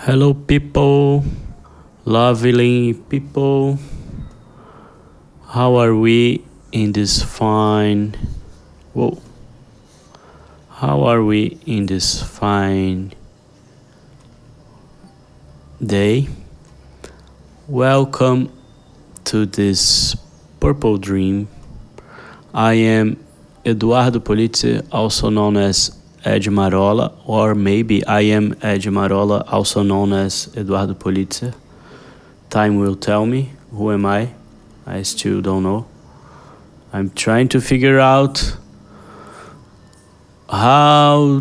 Hello, people, lovely people. How are we in this fine? Whoa. How are we in this fine day? Welcome to this purple dream. I am Eduardo Politzer, also known as Ed Marola, or maybe I am Ed Marola, also known as Eduardo Politzer. Time will tell me. Who am I? I still don't know. I'm trying to figure out how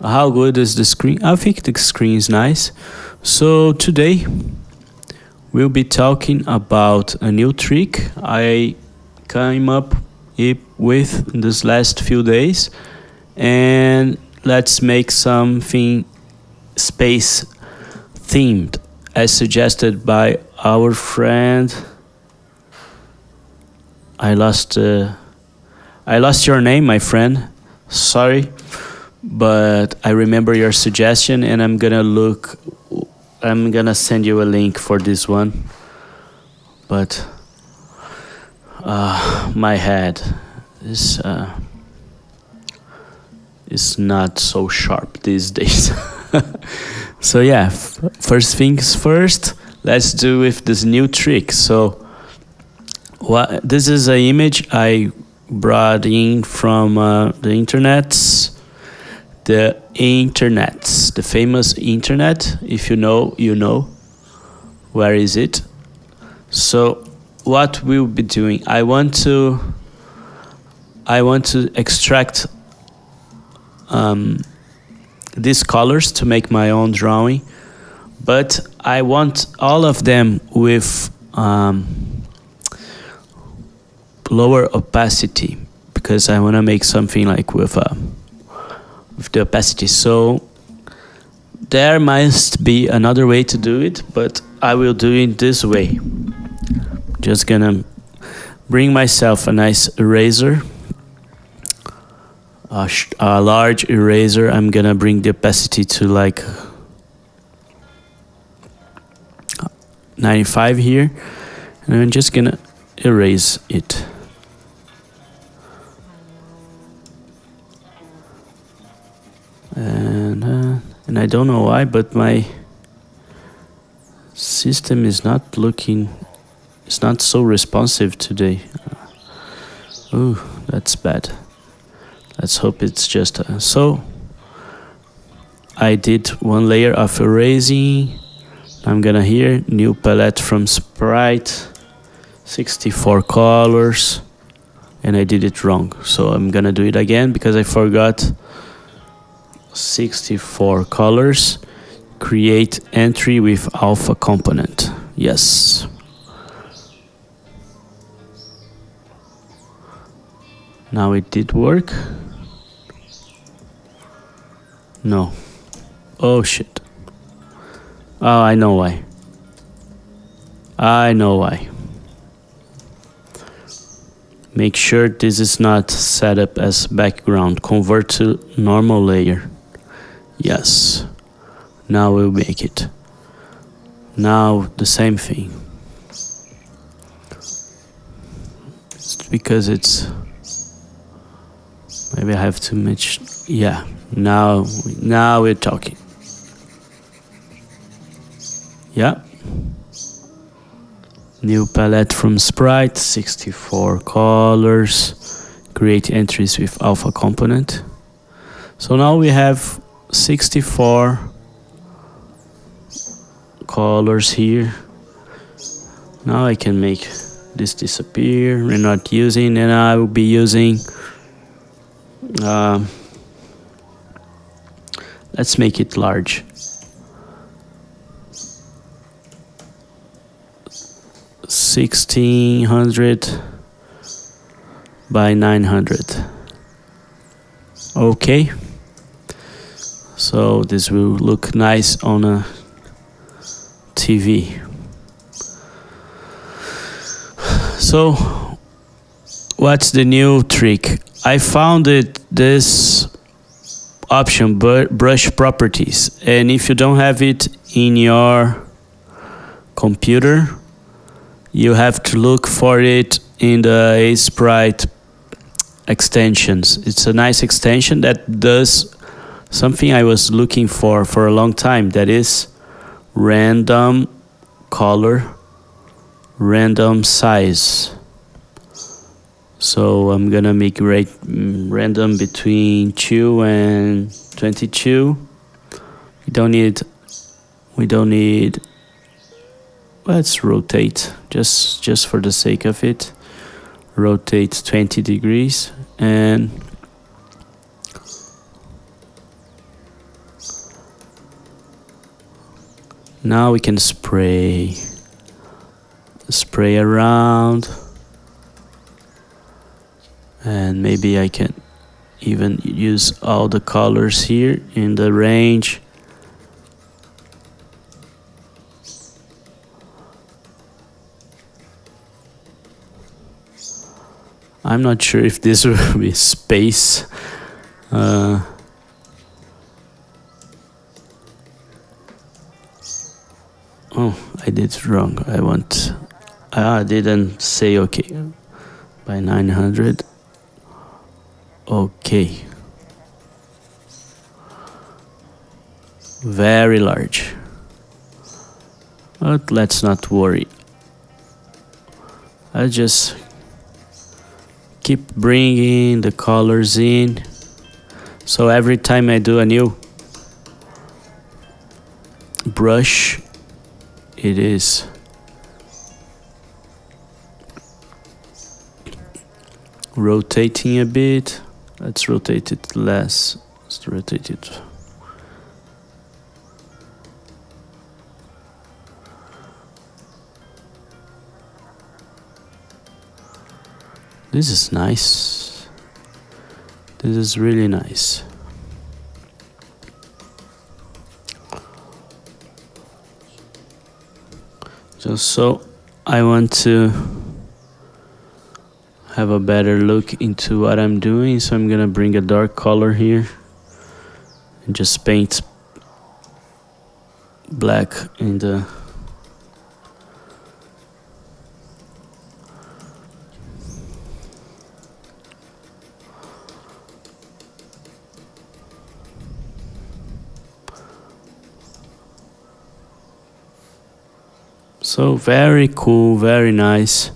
good is the screen. I think the screen is nice. So today we'll be talking about a new trick I came up with in this last few days, and let's make something space themed as suggested by our friend. I lost your name, my friend. Sorry, but I remember your suggestion, and I'm gonna send you a link for this one. But my head is not so sharp these days. So yeah, first things first, let's do with this new trick. So this is an image I brought in from the the famous internet. If you know, you know. Where is it? So what we'll be doing, I want to extract these colors to make my own drawing, but I want all of them with lower opacity, because I want to make something like with the opacity. So there must be another way to do it, but I will do it this way. Just gonna bring myself a nice eraser, a large eraser. I'm gonna bring the opacity to like 95 here, and I'm just gonna erase it. And I don't know why, but my system is not looking. It's not so responsive today. Oh, that's bad. Let's hope it's just so. I did one layer of erasing. I'm gonna here new palette from Sprite, 64 colors, and I did it wrong. So I'm gonna do it again because I forgot. 64 colors. Create entry with alpha component. Yes. Now it did work. No. Oh shit. Oh, I know why. Make sure this is not set up as background. Convert to normal layer. Yes. Now we'll make it. Now the same thing. It's because it's... Maybe I have to match. Yeah, now we're talking. Yeah. New palette from Sprite, 64 colors. Create entries with alpha component. So now we have 64 colors here. Now I can make this disappear. We're not using, and I will be using. Let's make it large. 1600 by 900. Okay. So this will look nice on a TV. So what's the new trick? I found this option, brush properties. And if you don't have it in your computer, you have to look for it in the ASEPRITE extensions. It's a nice extension that does something I was looking for a long time, that is random color, random size. So I'm gonna make random between 2 and 22. We don't need, let's rotate, just for the sake of it. Rotate 20 degrees, and now we can spray around. And maybe I can even use all the colors here in the range. I'm not sure if this will be space. Oh, I did it wrong. I didn't say okay. By 900. Okay. Very large. But let's not worry. I just keep bringing the colors in. So every time I do a new brush, it is rotating a bit. Let's rotate it less. Let's rotate it. This is nice. This is really nice. Just so I want to have a better look into what I'm doing, so I'm gonna bring a dark color here and just paint black in the so very cool, very nice.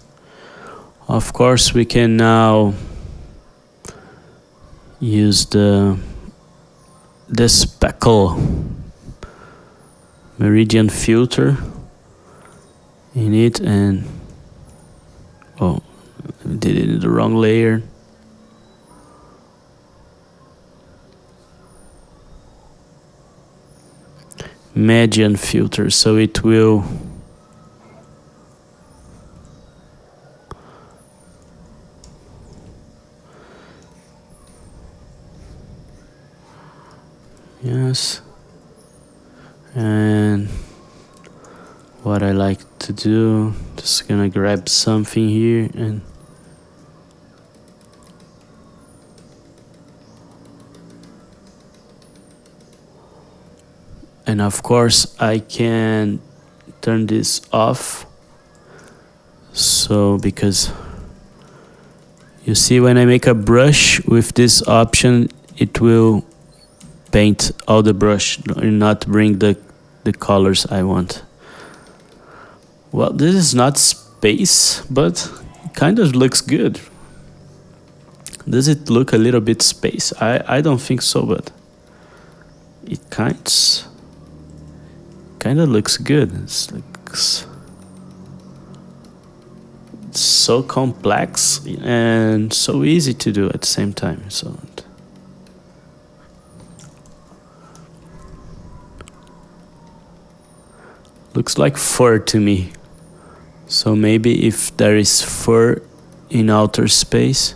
Of course, we can now use the speckle meridian filter in it, and oh, I did it in the wrong layer. Median filter, so it will yes. And what I like to do, just gonna grab something here and of course I can turn this off. So because you see, when I make a brush with this option, it will paint all the brush and not bring the colors I want. Well, this is not space, but it kind of looks good. Does it look a little bit space? I don't think so, but it kind of looks good. It's so complex and so easy to do at the same time. So looks like fur to me. So maybe if there is fur in outer space.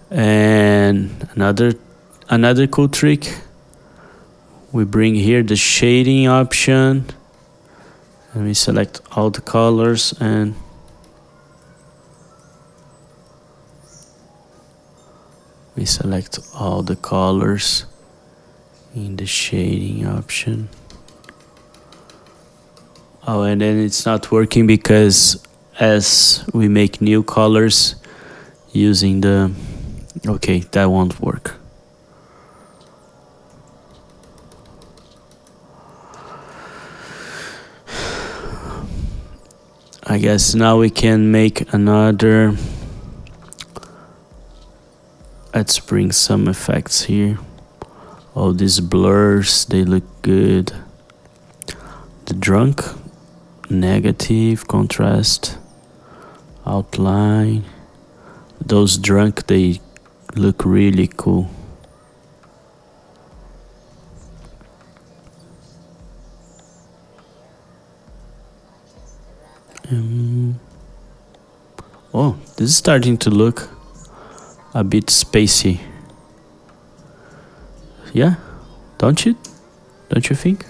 And another cool trick, we bring here the shading option and we select all the colors, and We select all the colors in the shading option. Oh, and then it's not working because as we make new colors using the... Okay, that won't work. I guess now we can make another. Let's bring some effects here. All these blurs, they look good. The drunk, negative, contrast, outline. Those drunk, they look really cool. Oh, this is starting to look a bit spacey. Yeah, don't you? Don't you think?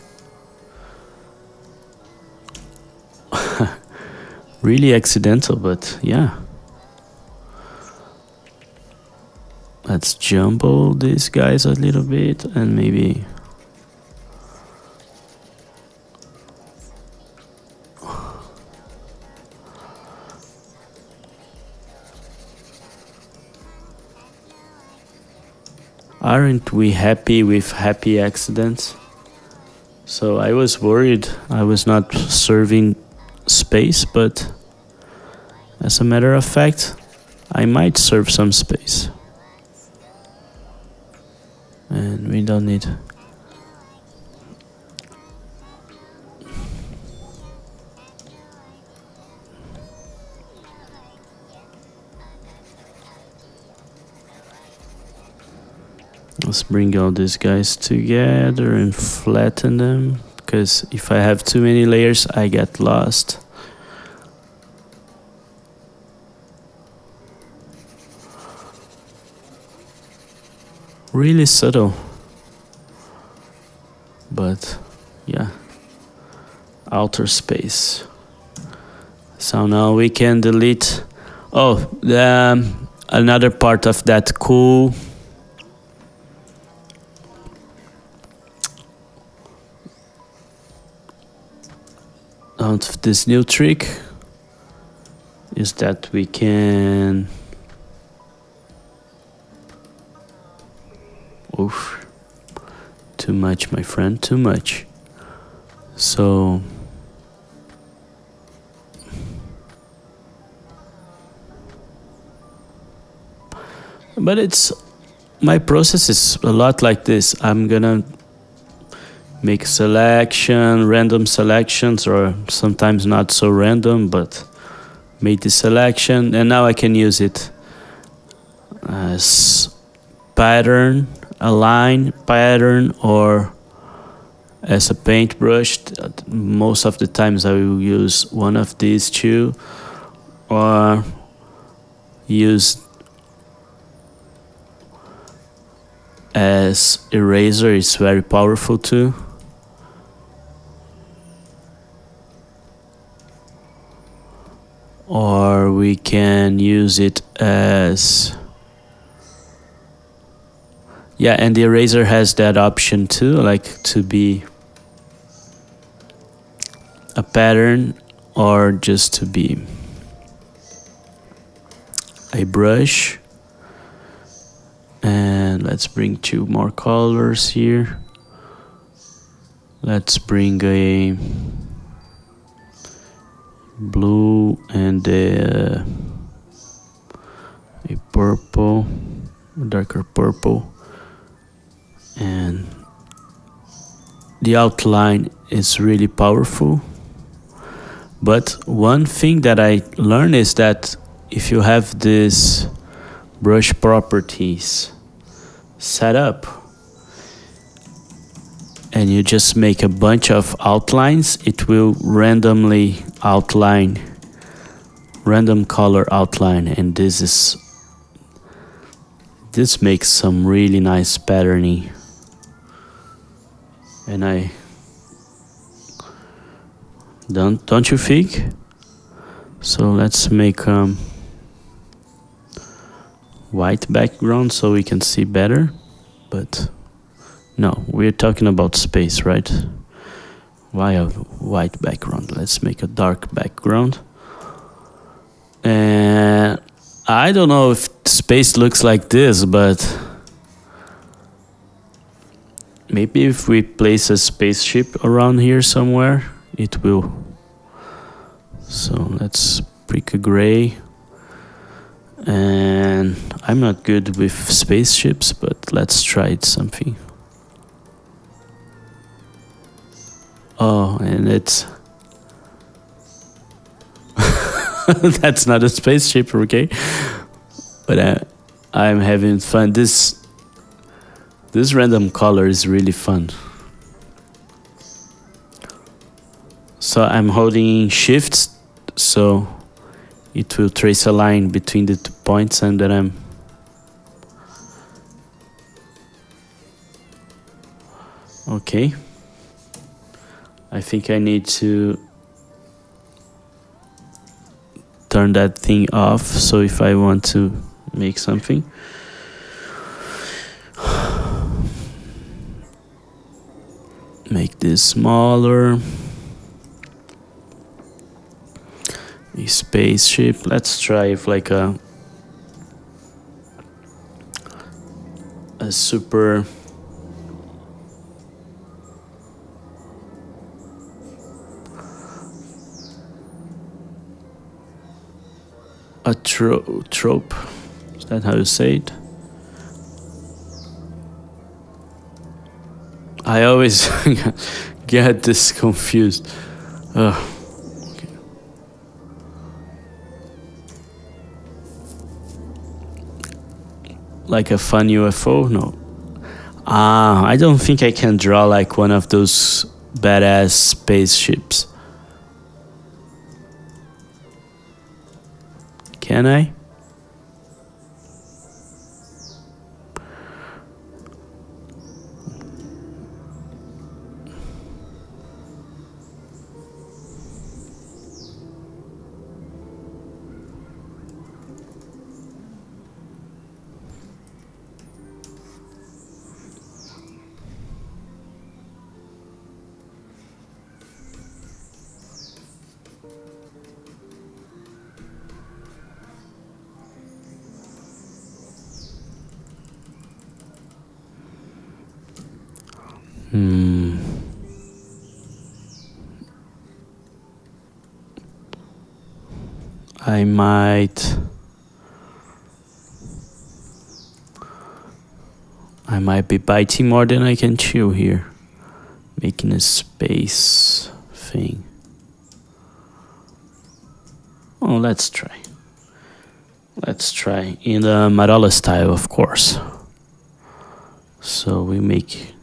Really accidental, but yeah. Let's jumble these guys a little bit and maybe... Aren't we happy with happy accidents? So I was worried I was not serving space, but as a matter of fact, I might serve some space. And we don't need... Let's bring all these guys together and flatten them, because if I have too many layers, I get lost. Really subtle. But yeah, outer space. So now we can delete... Oh, another part of that cool... Of this new trick is that we can... Oof, too much, my friend, too much. So but it's... My process is a lot like this. I'm gonna make a selection, random selections, or sometimes not so random, but made the selection, and now I can use it as pattern, a line pattern, or as a paintbrush. Most of the times I will use one of these two, or use as eraser. It's very powerful too. Or we can use it as... Yeah, and the eraser has that option too, like to be a pattern or just to be a brush. And let's bring two more colors here. Let's bring a blue and a purple, darker purple, and the outline is really powerful. But one thing that I learned is that if you have this brush properties set up and you just make a bunch of outlines, it will randomly outline, random color outline, and this makes some really nice patterning. And I don't you think? So let's make white background so we can see better, but no, we're talking about space, right? Why a white background? Let's make a dark background. And I don't know if space looks like this, but maybe if we place a spaceship around here somewhere, it will. So let's pick a gray. And I'm not good with spaceships, but let's try it something. Oh, and it's... That's not a spaceship, okay? But I'm having fun. This random color is really fun. So I'm holding shift, so it will trace a line between the 2 points, and then I'm... Okay. I think I need to turn that thing off, so if I want to make something. Make this smaller. A spaceship. Let's try if like a super... a trope. Is that how you say it? I always get this confused. Okay. Like a fun UFO? No. I don't think I can draw like one of those badass spaceships. Can I? I might be biting more than I can chew here, making a space thing. Oh, let's try. Let's try in the Marola style, of course. So we'll make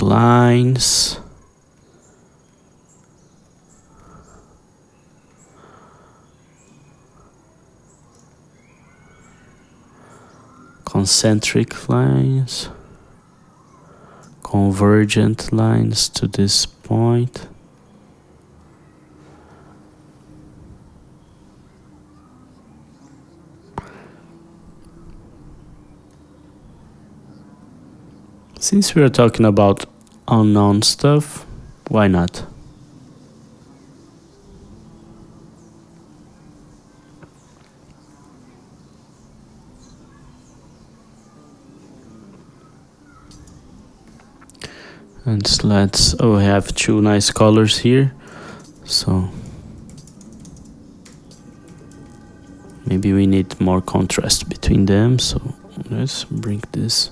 lines. Concentric lines, convergent lines to this point. Since we are talking about unknown stuff, why not? And let's, we have two nice colors here, so maybe we need more contrast between them, so let's bring this.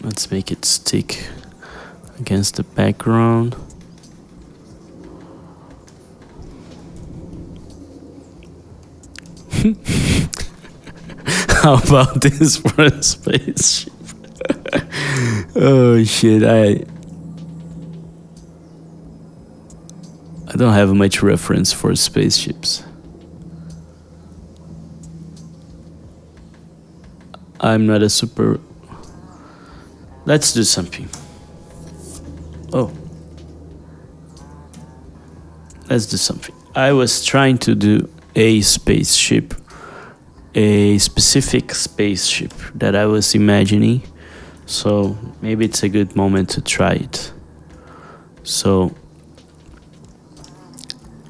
Let's make it stick against the background. How about this for a spaceship? Oh shit, I don't have much reference for spaceships. I'm not a super... Let's do something. Oh. Let's do something. I was trying to do a spaceship, a specific spaceship that I was imagining. So maybe it's a good moment to try it. So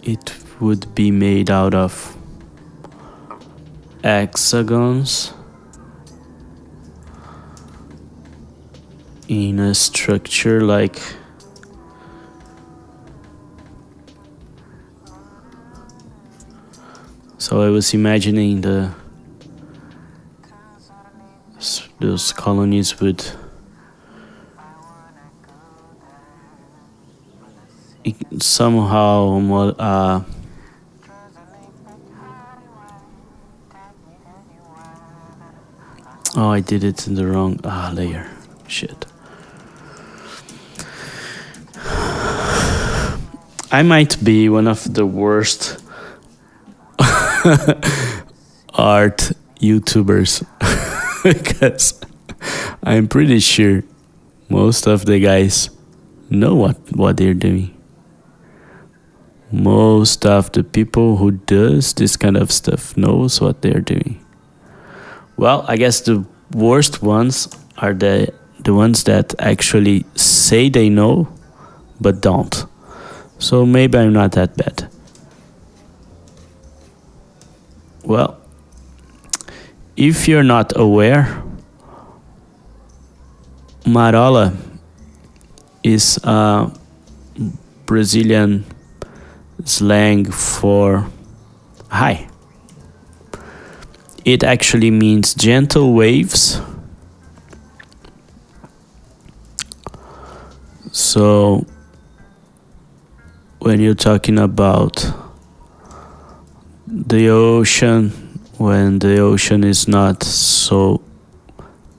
it would be made out of hexagons in a structure like so I was imagining those colonies would somehow oh, I did it in the wrong layer. Shit. I might be one of the worst art YouTubers because I'm pretty sure most of the guys know what they're doing. Most of the people who does this kind of stuff knows what they're doing. Well, I guess the worst ones are the ones that actually say they know but don't. So maybe I'm not that bad. Well, if you're not aware, Marola is a Brazilian slang for hi. It actually means gentle waves. So when you're talking about the ocean, when the ocean is not so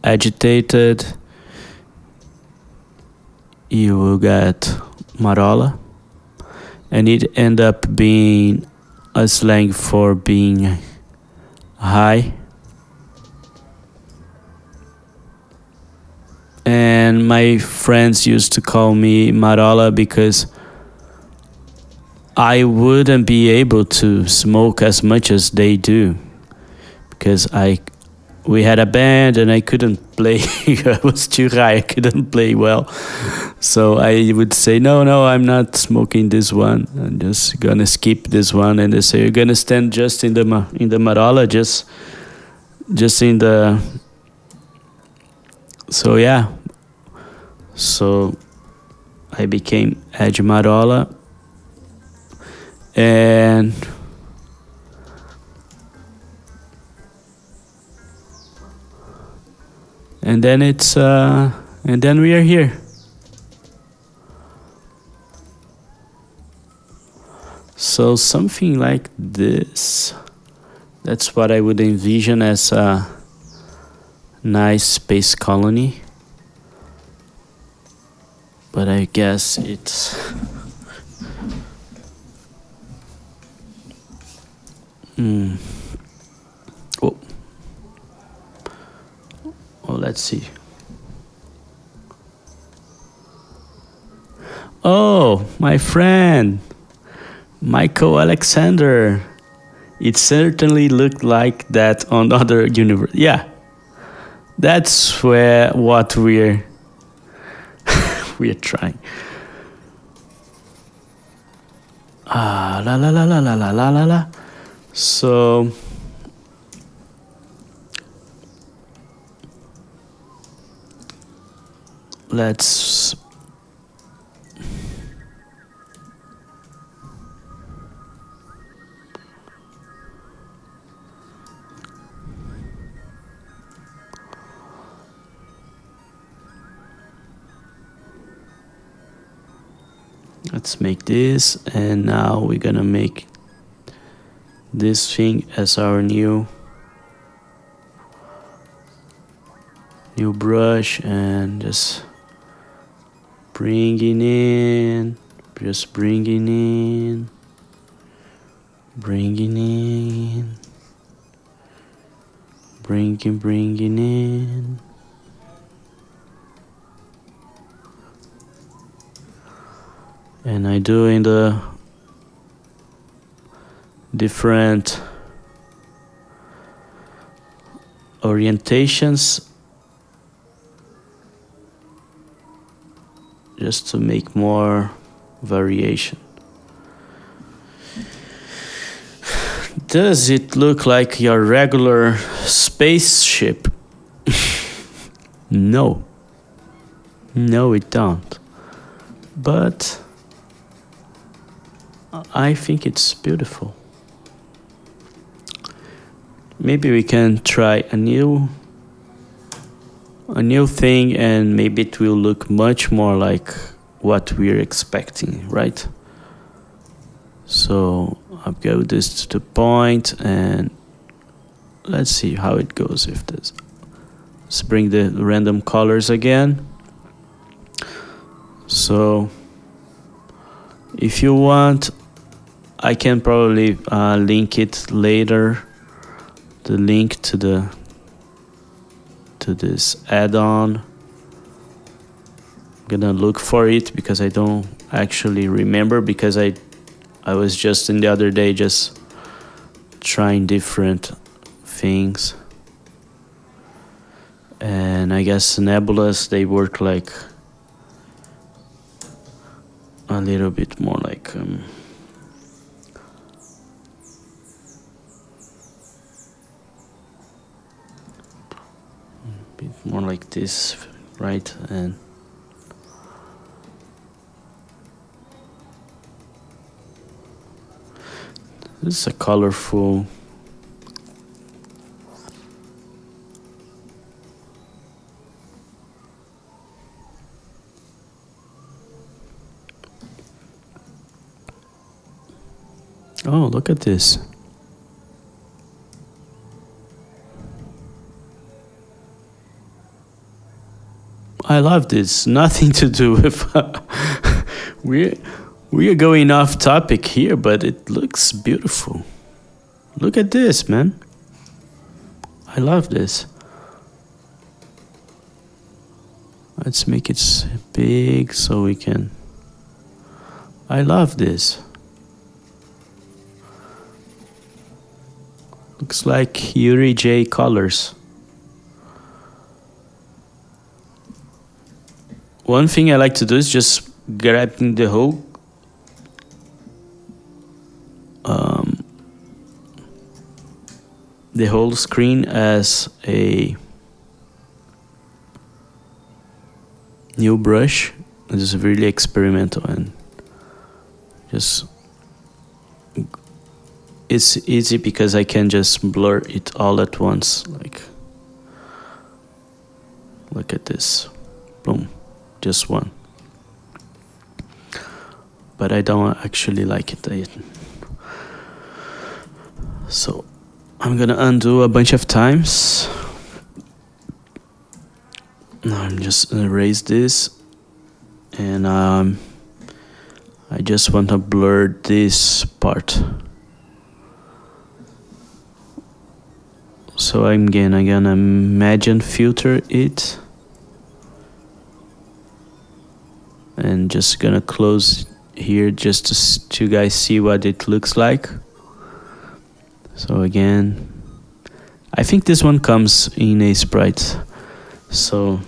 agitated, you will get Marola, and it end up being a slang for being high. And my friends used to call me Marola because I wouldn't be able to smoke as much as they do, because we had a band and I couldn't play. I was too high. I couldn't play well. So I would say, no, I'm not smoking this one. I'm just gonna skip this one. And they say, you're gonna stand just in the Marola, just in the. So yeah. So I became Ed Marola, and then and then we are here. So something like this. That's what I would envision as a nice space colony. But I guess it's oh, let's see. Oh, my friend Michael Alexander. It certainly looked like that on other universe. Yeah, that's what we're trying. La la la la la la la la la. So let's make this, and now we're gonna make this thing as our new brush, and just bringing in, bringing in, bringing in. And I do in the different orientations just to make more variation. Does it look like your regular spaceship? No. No, it don't. But I think it's beautiful. Maybe we can try a new thing, and maybe it will look much more like what we're expecting, right? So I'll go this to the point, and let's see how it goes with this. Let's bring the random colors again. So if you want, I can probably link it later, the link to this add-on. I'm gonna look for it because I don't actually remember, because I was just in the other day just trying different things. And I guess nebulas, they work like a little bit more like a bit more like this, right? And this is a colorful oh, look at this. I love this. Nothing to do with we are going off topic here, but it looks beautiful. Look at this, man. I love this. Let's make it big so we can. I love this. Looks like Yuri J colors. One thing I like to do is just grabbing the whole screen as a new brush. This is really experimental, and just it's easy because I can just blur it all at once. Like, look at this. Boom. Just one. But I don't actually like it. So I'm gonna undo a bunch of times. Now I'm just gonna erase this, and I just want to blur this part. So I'm gonna imagine filter it, and just gonna close here just to you guys see what it looks like. So again, I think this one comes in ASEPRITE. So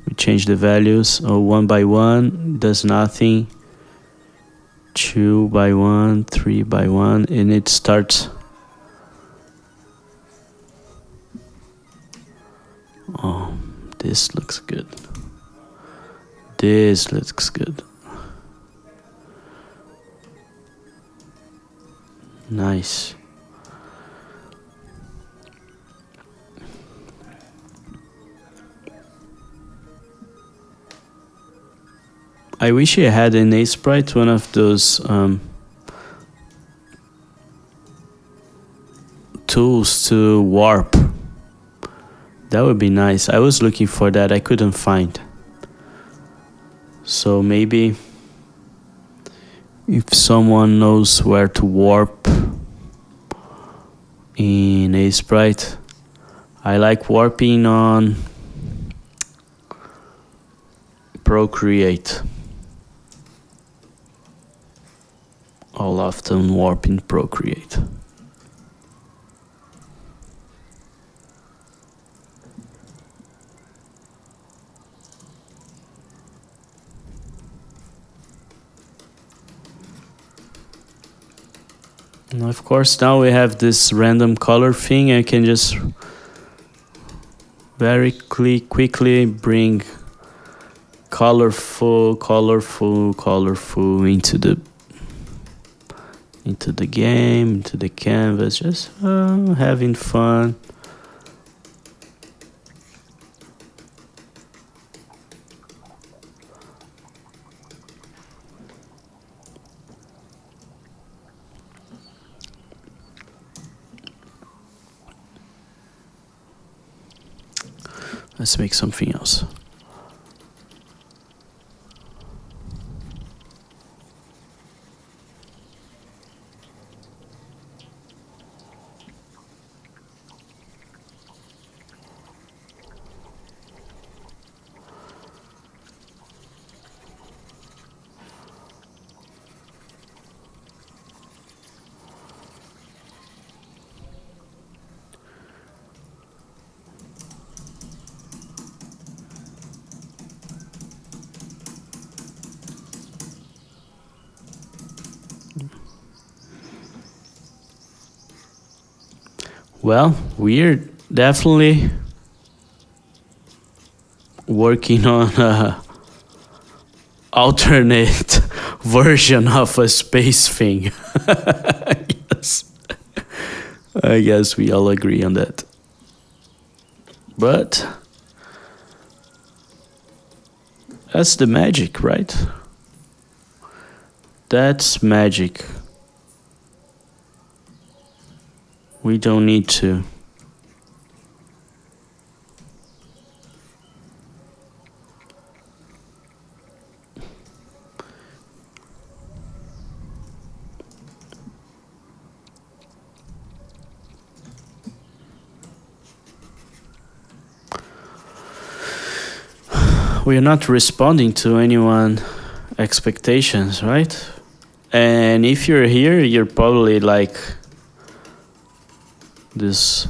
we change the values. 1 by 1 does nothing. 2 by 1, 3 by 1, and it starts. Oh, this looks good. This looks good. Nice. I wish I had in ASEPRITE one of those tools to warp. That would be nice. I was looking for that. I couldn't find. So maybe if someone knows where to warp in ASEPRITE. I like warping on Procreate. I'll often warp in Procreate. And of course, now we have this random color thing. I can just very quickly bring colorful into the game, into the canvas, just having fun. Let's make something else. Well, we're definitely working on a alternate version of a space thing. Yes. I guess we all agree on that. But that's the magic, right? That's magic. We don't need to. We are not responding to anyone's expectations, right? And if you're here, you're probably like this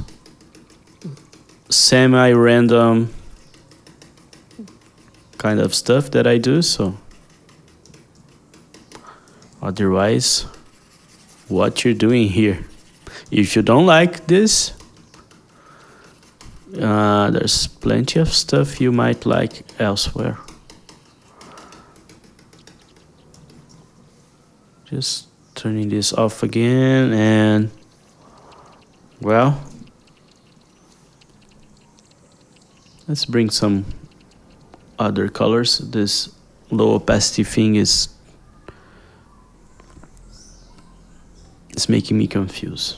semi-random kind of stuff that I do, so otherwise, what you're doing here. If you don't like this, there's plenty of stuff you might like elsewhere. Just turning this off again, and well, let's bring some other colors. This low opacity thing is making me confused.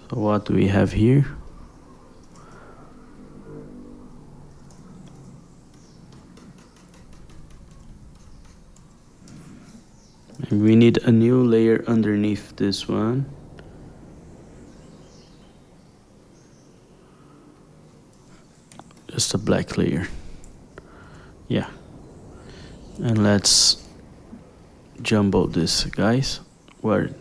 So what do we have here? And we need a new layer underneath this one. Just a black layer. Yeah. And let's jumbo this, guys. Where?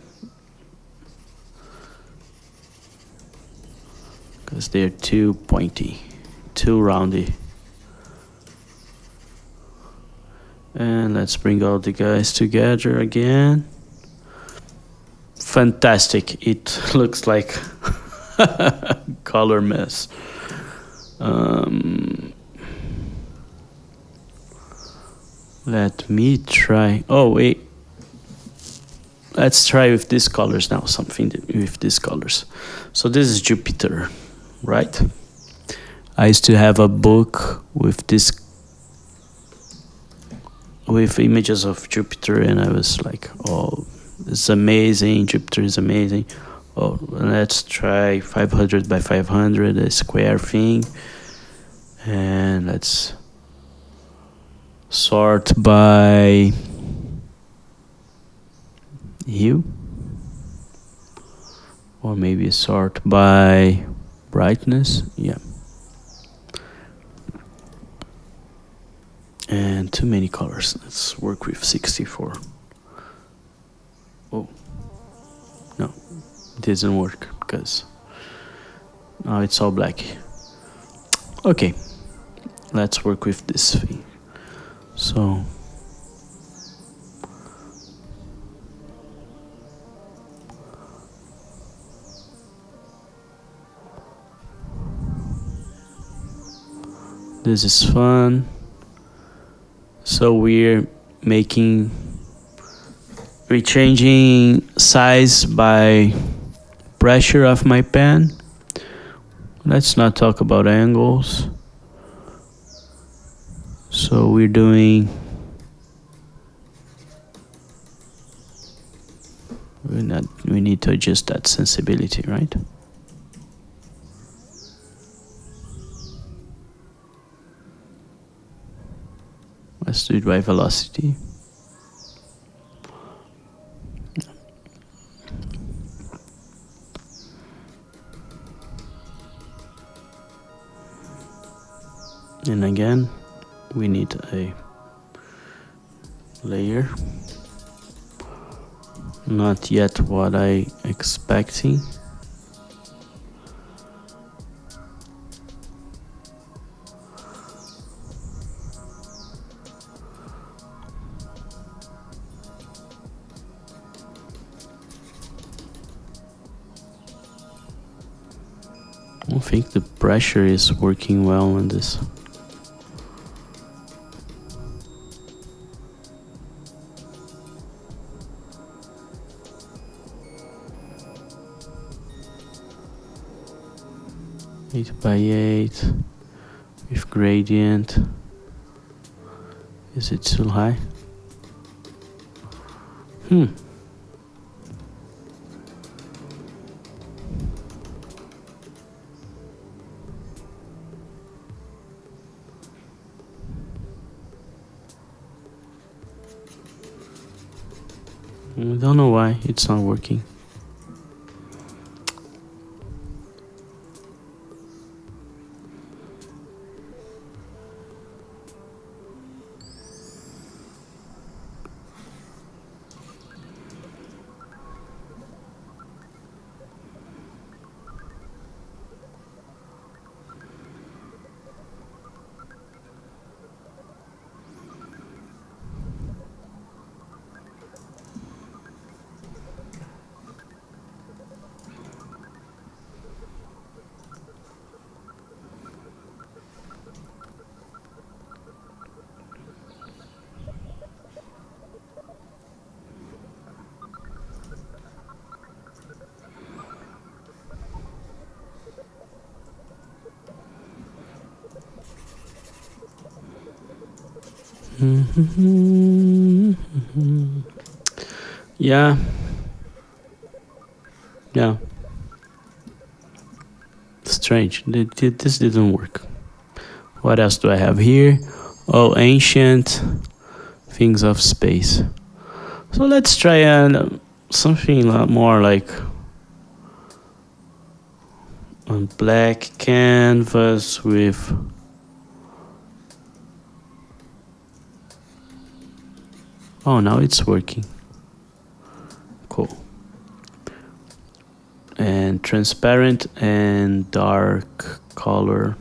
Because they're too pointy, too roundy. And let's bring all the guys together again. Fantastic. It looks like color mess. Let me try. Oh, wait. Let's try with these colors now. Something with these colors. So this is Jupiter, right? I used to have a book with this, with images of Jupiter, and I was like, oh, It's amazing. Jupyter is amazing. Oh, let's try 500 by 500, a square thing. And let's sort by hue. Or maybe sort by brightness. Yeah. And too many colors. Let's work with 64. Oh. No. It doesn't work because now it's all black. Okay. Let's work with this thing. So this is fun. So we're changing size by pressure of my pen. Let's not talk about angles. So we need to adjust that sensibility, right? Let's do it by velocity. And again, we need a layer. Not yet what I expecting. I don't think the pressure is working well on this. Eight by 8 with gradient. Is it too high? I don't know why it's not working. Yeah. Strange. This didn't work. What else do I have here? Oh, ancient things of space. So let's try something more like a black canvas with oh, now it's working. Cool. And transparent and dark color.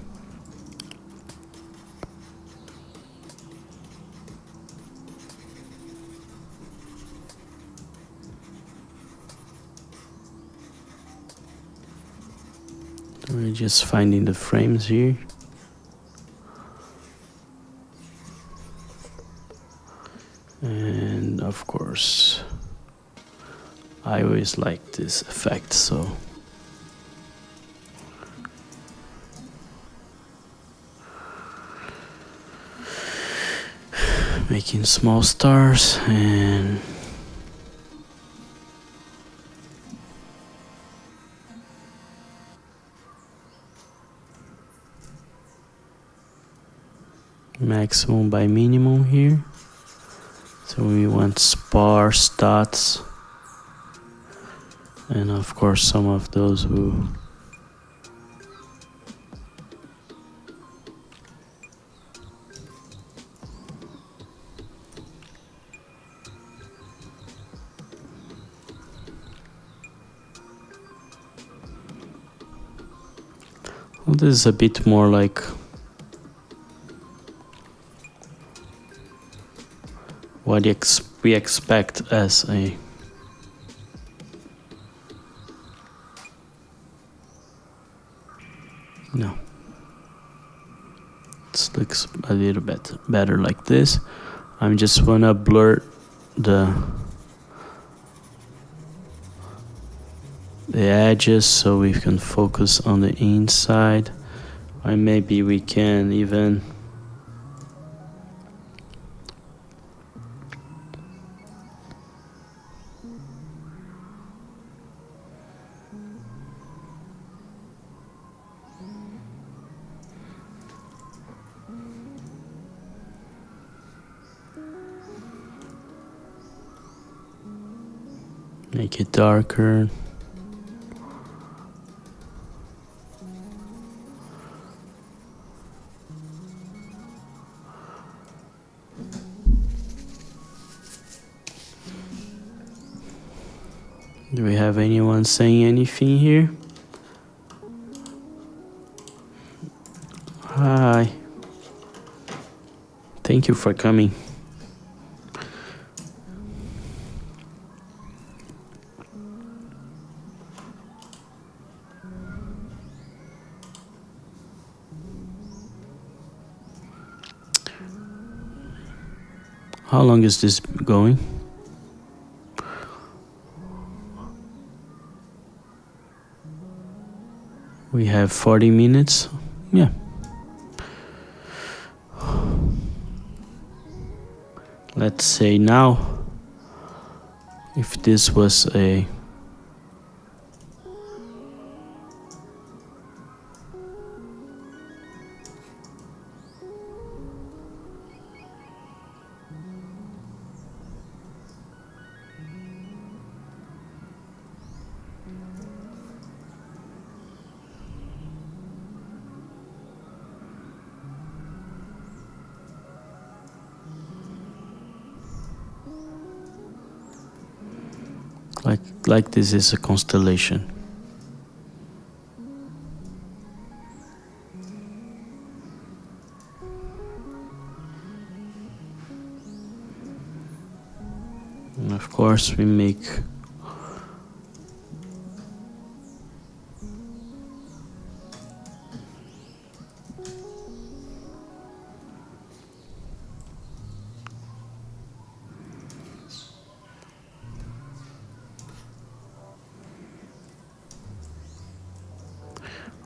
We're just finding the frames here. And of course, I always like this effect, so making small stars and maximum by minimum here. So we want sparse dots, and of course some of those will well, this is a bit more like what we expect as a no. It looks a little bit better like this. I'm just wanna blur the edges so we can focus on the inside, and maybe we can even make it darker. Do we have anyone saying anything here? Hi. Thank you for coming. How long is this going? We have 40 minutes. Yeah. Let's say now, if this was a like this is a constellation. And of course we make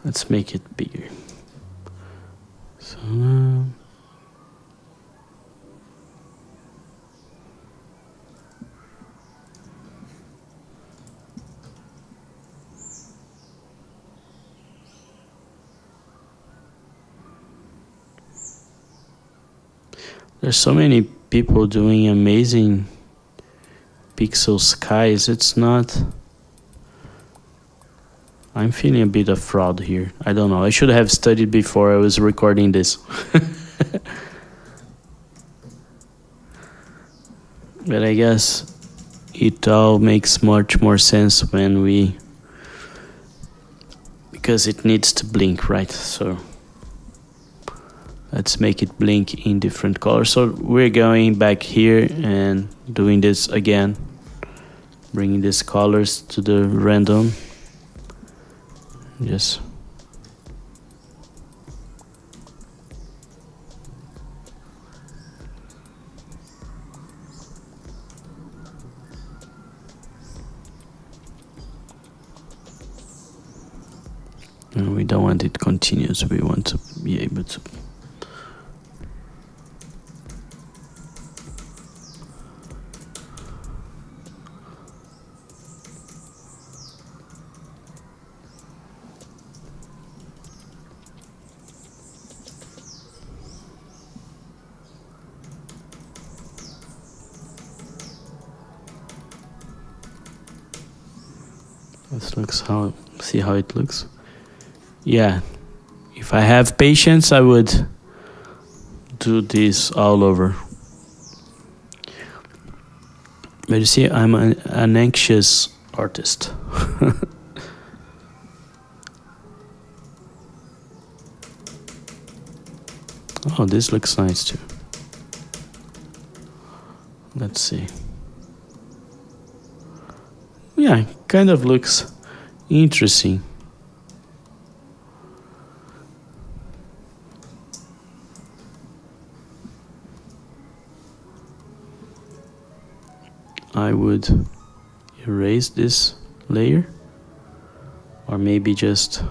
let's make it bigger. So there's so many people doing amazing pixel skies. It's not. I'm feeling a bit of fraud here. I don't know. I should have studied before I was recording this. But I guess it all makes much more sense when because it needs to blink, right? So let's make it blink in different colors. So we're going back here and doing this again, bringing these colors to the random. Yes. And we don't want it continuous. We want to be able to. See how it looks. Yeah, if I have patience, I would do this all over. But you see, I'm an anxious artist. Oh, this looks nice too. Let's see. Yeah, kind of looks interesting. I would erase this layer, or maybe just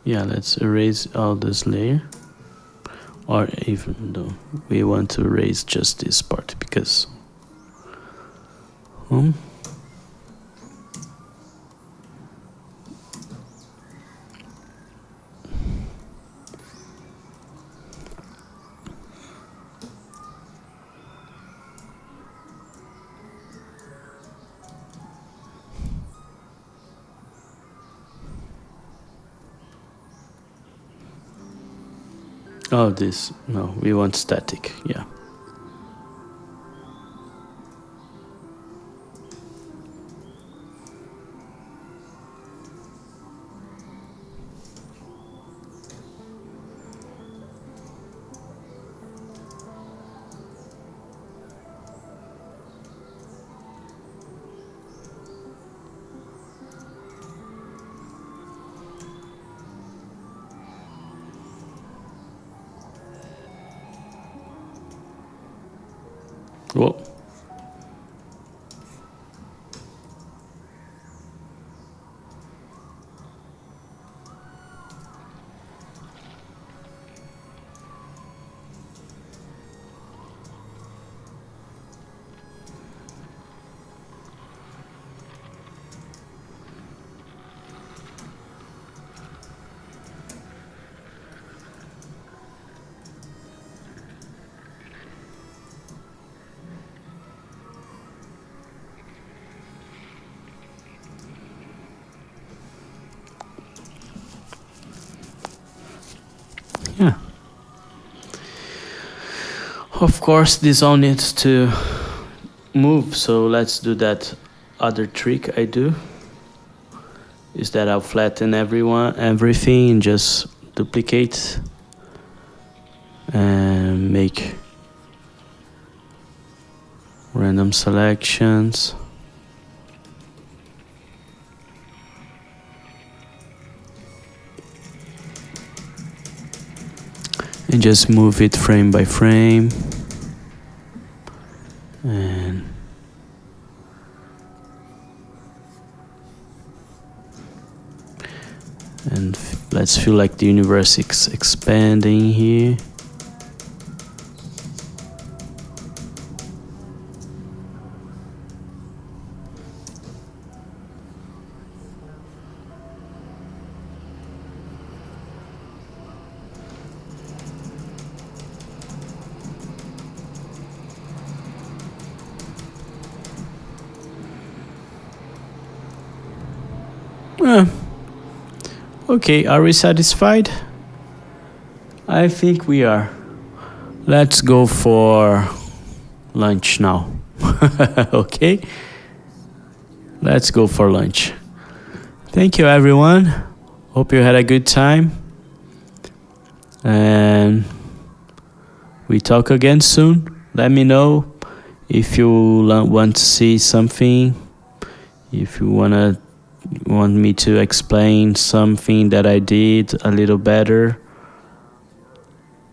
yeah, let's erase all this layer. Or even though we want to erase just this part because oh, this, no, we want static, yeah. Whoa. Yeah. Of course, this all needs to move, so let's do that other trick I do. Is that I'll flatten everything, and just duplicate and make random selections. And just move it frame by frame. And let's feel like the universe is expanding here. Okay, are we satisfied? I think we are. Let's go for lunch now. Okay? Let's go for lunch. Thank you, everyone. Hope you had a good time. And we talk again soon. Let me know if you want to see something, if you want me to explain something that I did a little better,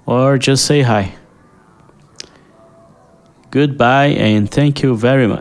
or just say hi. Goodbye and thank you very much.